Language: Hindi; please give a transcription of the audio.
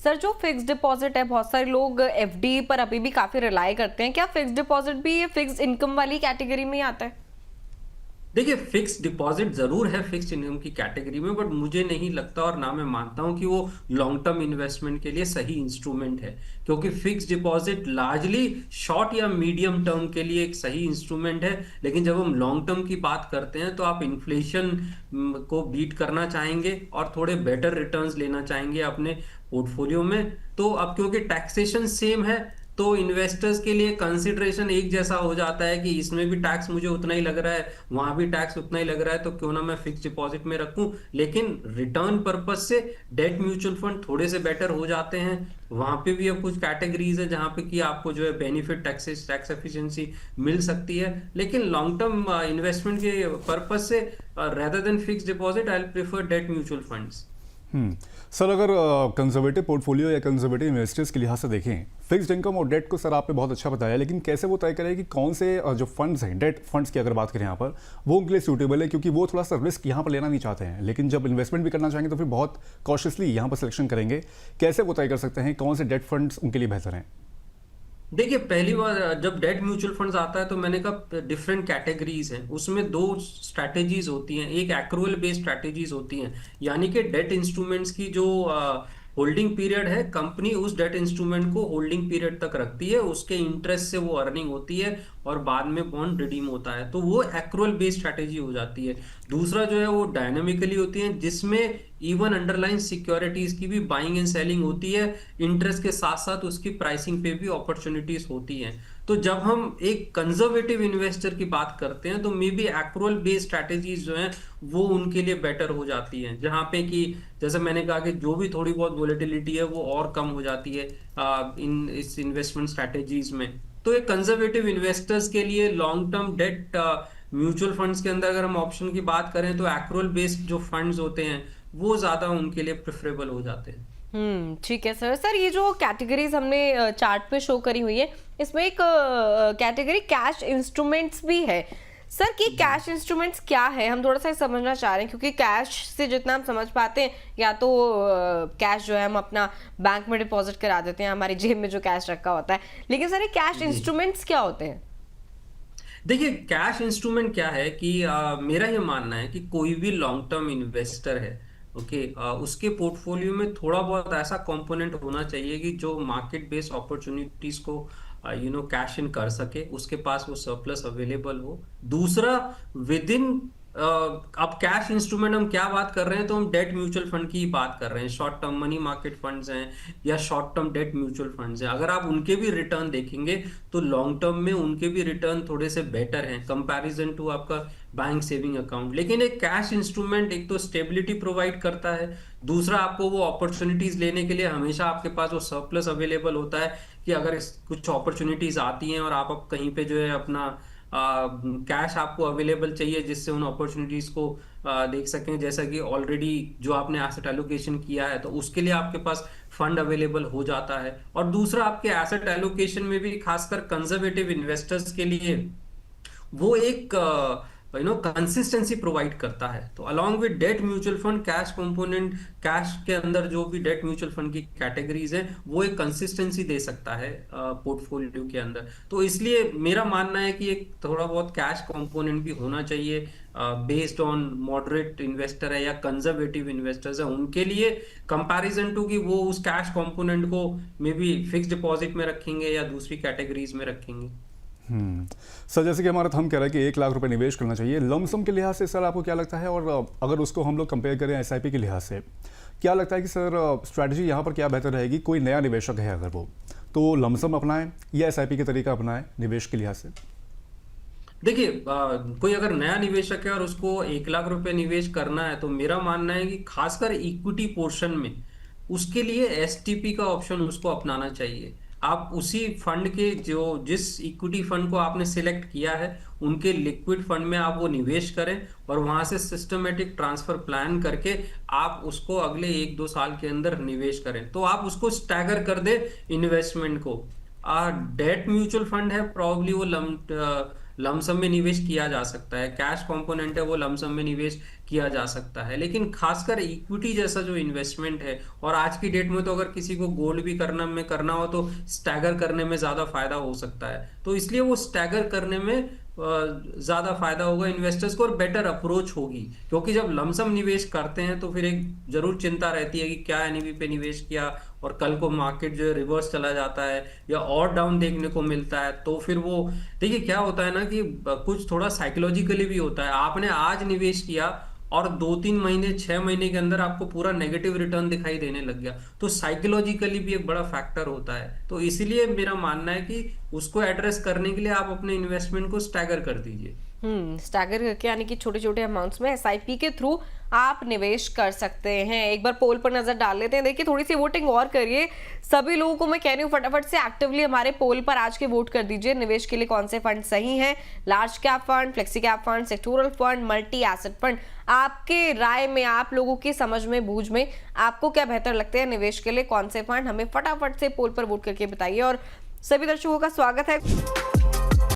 सर जो फिक्स डिपॉजिट है, बहुत सारे लोग एफडी पर अभी भी काफी रिलाई करते हैं, क्या फिक्स डिपॉजिट भी ये फिक्स इनकम वाली कैटेगरी में ही आता है? देखिए, फिक्स डिपॉजिट जरूर है फिक्स इनकम की कैटेगरी में, बट मुझे नहीं लगता और ना मैं मानता हूं कि वो लॉन्ग टर्म इन्वेस्टमेंट के लिए सही इंस्ट्रूमेंट है। क्योंकि फिक्स डिपॉजिट लार्जली शॉर्ट या मीडियम टर्म के लिए एक सही इंस्ट्रूमेंट है, लेकिन जब हम लॉन्ग टर्म की बात करते हैं तो आप इन्फ्लेशन को बीट करना चाहेंगे और थोड़े बेटर रिटर्न्स लेना चाहेंगे अपने पोर्टफोलियो में। तो अब क्योंकि टैक्सेशन सेम है, तो इन्वेस्टर्स के लिए कंसिडरेशन एक जैसा हो जाता है कि इसमें भी टैक्स मुझे उतना ही लग रहा है, वहां भी टैक्स उतना ही लग रहा है, तो क्यों ना मैं फिक्स डिपॉजिट में रखूं। लेकिन रिटर्न पर्पस से डेट म्यूचुअल फंड थोड़े से बेटर हो जाते हैं। वहां पे भी अब कुछ कैटेगरीज है जहां पे कि आपको जो है बेनिफिट टैक्स एफिशिएंसी मिल सकती है। लेकिन लॉन्ग टर्म इन्वेस्टमेंट के पर्पस से rather than fix deposit I prefer debt mutual funds. Sir, अगर कंजर्वेटिव पोर्टफोलियो या कंजर्वेटिव इन्वेस्टर्स के लिहाज से देखें, फिक्स्ड इनकम और डेट को सर आपने बहुत अच्छा बताया, लेकिन कैसे वो तय करें कि कौन से जो फंड्स हैं, डेट फंड्स की अगर बात करें यहाँ पर, वो उनके लिए सूटेबल है? क्योंकि वो थोड़ा सा रिस्क यहाँ पर लेना नहीं चाहते हैं, लेकिन जब इन्वेस्टमेंट भी करना चाहेंगे तो फिर बहुत कॉशियसली यहाँ पर सिलेक्शन करेंगे। कैसे वो तय कर सकते हैं कौन से डेट फंड्स उनके लिए बेहतर हैं? देखिए, पहली बार जब डेट म्यूचुअल फंड्स आता है तो मैंने कहा डिफरेंट कैटेगरीज हैं, उसमें दो स्ट्रैटेजीज होती हैं। एक एक्रूअल बेस्ड स्ट्रैटेजीज होती हैं, यानी कि डेट इंस्ट्रूमेंट्स की जो होल्डिंग पीरियड है, कंपनी उस डेट इंस्ट्रूमेंट को होल्डिंग पीरियड तक रखती है, उसके इंटरेस्ट से वो अर्निंग होती है और बाद में बॉन्ड रिडीम होता है, तो वो एक्रूअल बेस्ड स्ट्रैटेजी हो जाती है। दूसरा जो है वो डायनामिकली होती है, जिसमें इवन अंडरलाइन सिक्योरिटीज की भी बाइंग एंड सेलिंग होती है, इंटरेस्ट के साथ साथ उसकी प्राइसिंग पे भी अपॉर्चुनिटीज होती हैं। तो जब हम एक कंजर्वेटिव इन्वेस्टर की बात करते हैं तो may be accrual based strategies जो हैं वो उनके लिए बेटर हो जाती हैं, जहां पे कि जैसे मैंने कहा कि जो भी थोड़ी बहुत वोलेटिलिटी है वो और कम हो जाती है इस इन्वेस्टमेंट स्ट्रैटेजीज में। तो एक कंजर्वेटिव इन्वेस्टर्स के लिए long term debt mutual funds के अंदर अगर हम ऑप्शन की बात करें तो एक्रूअल बेस्ड जो फंड्स होते हैं वो ज्यादा उनके लिए प्रेफरेबल हो जाते हैं। ठीक है सर। सर ये जो कैटेगरीज हमने चार्ट पे शो करी हुई है, इसमें एक कैटेगरी कैश इंस्ट्रूमेंट्स भी है। सर कि जी कैश इंस्ट्रूमेंट्स क्या है, हम थोड़ा सा समझना चाह रहे हैं, क्योंकि कैश से जितना हम समझ पाते हैं, या तो कैश जो है हम अपना बैंक में डिपॉजिट करा देते हैं, हमारी जेब में जो कैश रखा होता है, लेकिन सर ये कैश जी। इंस्ट्रूमेंट्स क्या होते हैं? देखिए, कैश इंस्ट्रूमेंट क्या है कि मेरा ये मानना है कि कोई भी लॉन्ग टर्म इन्वेस्टर है, ओके, उसके पोर्टफोलियो में थोड़ा बहुत ऐसा कंपोनेंट होना चाहिए कि जो मार्केट बेस्ड अपॉर्चुनिटीज को कैश इन कर सके, उसके पास वो सरप्लस अवेलेबल हो। दूसरा, विद इन अब कैश इंस्ट्रूमेंट हम क्या बात कर रहे हैं, तो हम डेट म्यूचुअल फंड की ही बात कर रहे हैं। Short term money market funds हैं या short term debt mutual funds हैं, अगर आप उनके भी रिटर्न देखेंगे तो लॉन्ग टर्म में उनके भी रिटर्न थोड़े से बेटर हैं कंपैरिजन टू आपका बैंक सेविंग अकाउंट। लेकिन एक कैश इंस्ट्रूमेंट एक तो स्टेबिलिटी प्रोवाइड करता है, दूसरा आपको वो अपॉर्चुनिटीज लेने के लिए हमेशा आपके पास वो सरप्लस अवेलेबल होता है कि अगर कुछ अपॉर्चुनिटीज आती हैं और आप अब कहीं पे जो है अपना कैश आपको अवेलेबल चाहिए जिससे उन अपॉर्चुनिटीज को देख सकें, जैसा कि ऑलरेडी जो आपने एसेट एलोकेशन किया है तो उसके लिए आपके पास फंड अवेलेबल हो जाता है। और दूसरा, आपके एसेट एलोकेशन में भी खासकर कंजर्वेटिव इन्वेस्टर्स के लिए वो एक कंसिस्टेंसी प्रोवाइड करता है। तो along with debt mutual fund, cash component, cash के अंदर जो भी डेट म्यूचुअल फंड की कैटेगरीज है वो एक कंसिस्टेंसी दे सकता है पोर्टफोलियो के अंदर। तो इसलिए मेरा मानना है कि एक थोड़ा बहुत कैश कंपोनेंट भी होना चाहिए बेस्ड ऑन मॉडरेट इन्वेस्टर है या कंजर्वेटिव इन्वेस्टर्स है उनके लिए, कंपैरिजन टू कि वो उस कैश कंपोनेंट को मे बी फिक्स डिपॉजिट में रखेंगे या दूसरी कैटेगरीज में रखेंगे। सर, जैसे कि हमारा थंब कह रहा है कि 1 लाख रुपए निवेश करना चाहिए, लमसम के लिहाज से सर आपको क्या लगता है? और अगर उसको हम लोग कंपेयर करें एसआईपी के लिहाज से, क्या लगता है कि सर स्ट्रैटेजी यहाँ पर क्या बेहतर रहेगी? कोई नया निवेशक है अगर वो, तो लमसम अपनाएं या एसआईपी के तरीका अपनाएं निवेश के लिहाज से? देखिए, कोई अगर नया निवेशक है और उसको 1 लाख रुपए निवेश करना है तो मेरा मानना है कि खासकर इक्विटी पोर्शन में उसके लिए एसटीपी का ऑप्शन उसको अपनाना चाहिए। आप उसी फंड के जो जिस इक्विटी फंड को आपने सिलेक्ट किया है उनके लिक्विड फंड में आप वो निवेश करें और वहां से सिस्टमेटिक ट्रांसफर प्लान करके आप उसको अगले 1-2 साल के अंदर निवेश करें, तो आप उसको स्टैगर कर दे इन्वेस्टमेंट को। डेट म्यूचुअल फंड है, प्रॉब्ली वो लमसम में निवेश किया जा सकता है, कैश कंपोनेंट है वो लमसम में निवेश किया जा सकता है। लेकिन खासकर इक्विटी जैसा जो इन्वेस्टमेंट है, और आज की डेट में तो अगर किसी को गोल्ड भी करना हो तो स्टैगर करने में ज्यादा फायदा हो सकता है, तो इसलिए वो स्टैगर करने में ज्यादा फायदा होगा इन्वेस्टर्स को, और बेटर अप्रोच होगी। क्योंकि जब लमसम निवेश करते हैं तो फिर एक जरूर चिंता रहती है कि क्या एनएवी पे निवेश किया और कल को मार्केट जो है रिवर्स चला जाता है या और डाउन देखने को मिलता है, तो फिर वो देखिए क्या होता है ना कि कुछ थोड़ा साइकोलॉजिकली भी होता है। आपने आज निवेश किया और 2-3 महीने 6 महीने के अंदर आपको पूरा नेगेटिव रिटर्न दिखाई देने लग गया, तो साइकोलॉजिकली भी एक बड़ा फैक्टर होता है। तो इसीलिए मेरा मानना है कि उसको एड्रेस करने के लिए आप अपने इन्वेस्टमेंट को स्टैगर कर दीजिए। स्टैगर करके, यानी कि छोटे छोटे अमाउंट्स में एसआईपी के थ्रू आप निवेश कर सकते हैं। एक बार पोल पर नजर डाल लेते हैं। देखिए, थोड़ी सी वोटिंग और करिए। सभी लोगों को मैं कह रही हूँ फटाफट से एक्टिवली हमारे पोल पर आज के वोट कर दीजिए। निवेश के लिए कौन से फंड सही हैं? Large cap fund, flexi cap fund, sectoral fund, multi asset fund. आपके राय में, आप लोगों की समझ में, बूझ में आपको क्या बेहतर लगते हैं निवेश के लिए? कौन से फंड? हमें फटाफट से पोल पर वोट करके बताइए। और सभी दर्शकों का स्वागत है।